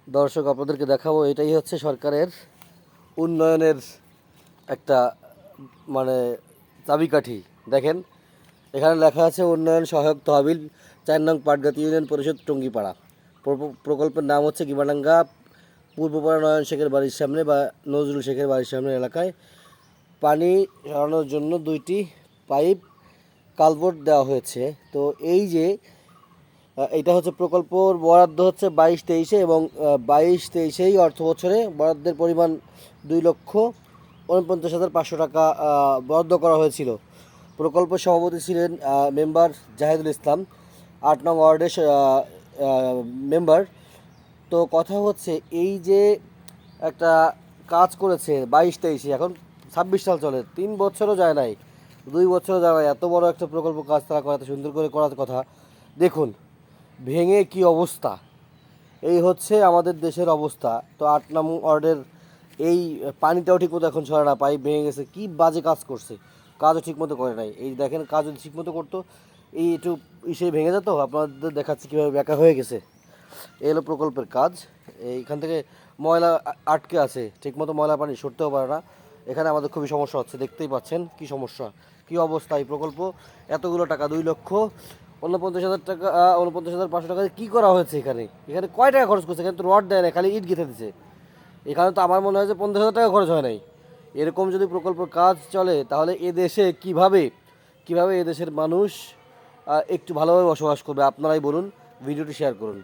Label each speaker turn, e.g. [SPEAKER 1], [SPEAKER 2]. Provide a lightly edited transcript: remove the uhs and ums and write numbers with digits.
[SPEAKER 1] দর্শক আপনাদেরকে দেখাবো, এটাই হচ্ছে সরকারের উন্নয়নের একটা মানে চাবিকাঠি। দেখেন, এখানে লেখা আছে উন্নয়ন সহায়ক তহবিল ৪ নং পাটগাতি ইউনিয়ন পরিষদ টঙ্গিপাড়া। প্রকল্পের নাম হচ্ছে গিমাডাঙ্গা পূর্বপাড়া নয়ন শেখের বাড়ির সামনে বা নজরুল শেখের বাড়ির সামনে এলাকায় পানি সরানোর জন্য 2টি পাইপ কালভার্ট দেওয়া হয়েছে। তো এই যে এটা হচ্ছে প্রকল্পর বরাদ্দ হচ্ছে 22-23-এ এবং 22-23-এই অর্থ বছরে বরাদ্দের পরিমাণ 2,49,500 টাকা বরাদ্দ করা হয়েছিল। প্রকল্প সভাপতি ছিলেন মেম্বার জাহিদুল ইসলাম, 8 নং ওয়ার্ডের মেম্বার। তো কথা হচ্ছে এই যে একটা কাজ করেছে 22-23-এ, এখন 26 সাল চলে, 3 বছরও যায় নাই, 2 বছরও যায় নাই, এত বড় একটা প্রকল্প কাজ তারা করে, এত সুন্দর করে করার কথা। দেখুন ভেঙে কি অবস্থা, এই হচ্ছে আমাদের দেশের অবস্থা। তো 8 নং ওয়ার্ডের এই পানিটাও ঠিকমতো এখন ছড়ে না, পাইপ ভেঙে গেছে, কি বাজে কাজ করছে, কাজও ঠিকমতো করে নাই। এই দেখেন, কাজ যদি ঠিকমতো করতো এই একটু ইসে ভেঙে যেত। আপনাদের দেখাচ্ছি কীভাবে বেঁকা হয়ে গেছে। এই হলো প্রকল্পের কাজ। এইখান থেকে ময়লা আটকে আছে, ঠিকমতো ময়লা পানি সরতেও পারে না। এখানে আমাদের খুবই সমস্যা হচ্ছে, দেখতেই পাচ্ছেন কি সমস্যা, কি অবস্থা। এই প্রকল্প এতগুলো টাকা, 2,49,000 টাকা, 49,500 টাকা কী করা হয়েছে এখানে? এখানে কয় টাকা খরচ করছে? এখানে তো রড দেয় না, খালি ইট গেঁথে দিচ্ছে। এখানে তো আমার মনে হয় যে 50,000 টাকা খরচ হয় নাই। এরকম যদি প্রকল্পের কাজ চলে তাহলে এ দেশে কীভাবে এদেশের মানুষ একটু ভালোভাবে বসবাস করবে? আপনারাই বলুন, ভিডিওটি শেয়ার করুন।